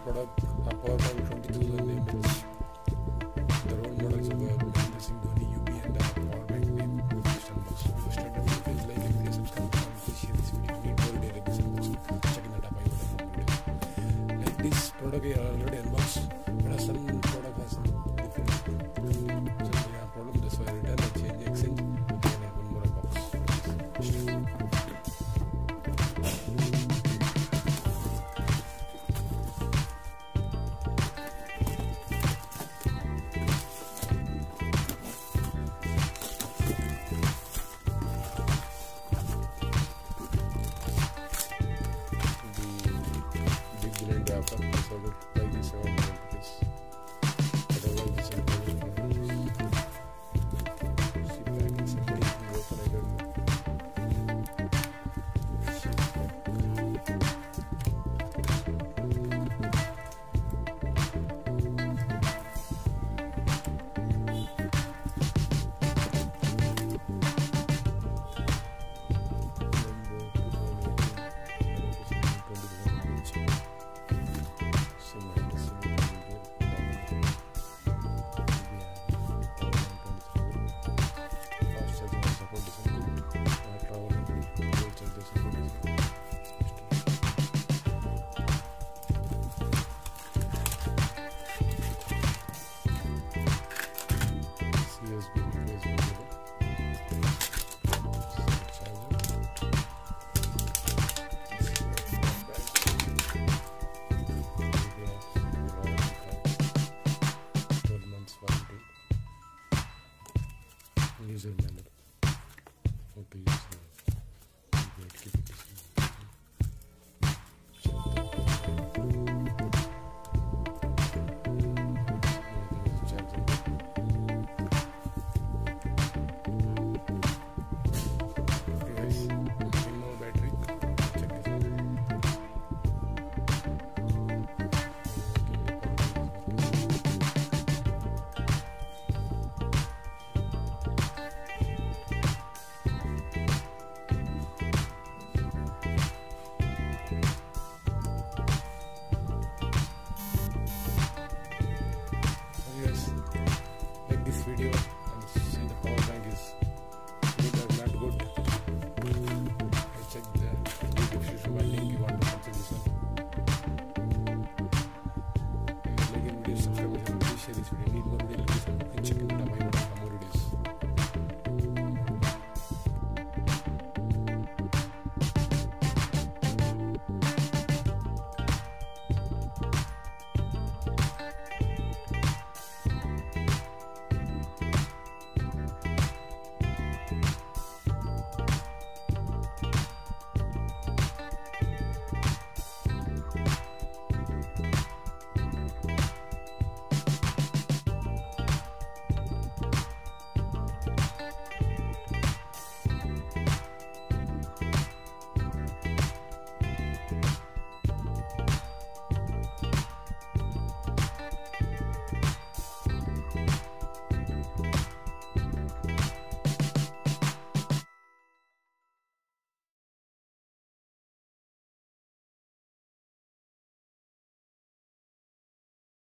product, a power bank 20,000 mAh. The role models of using Dhoni UBRN power bank name used unbox. Standard features like everyday subscribe this video. Need more data this unbox. Checking that up. Like this product I already unboxed, but some product has some different problem. That's why I return and change exchange and add one more box. The big blend wrapper.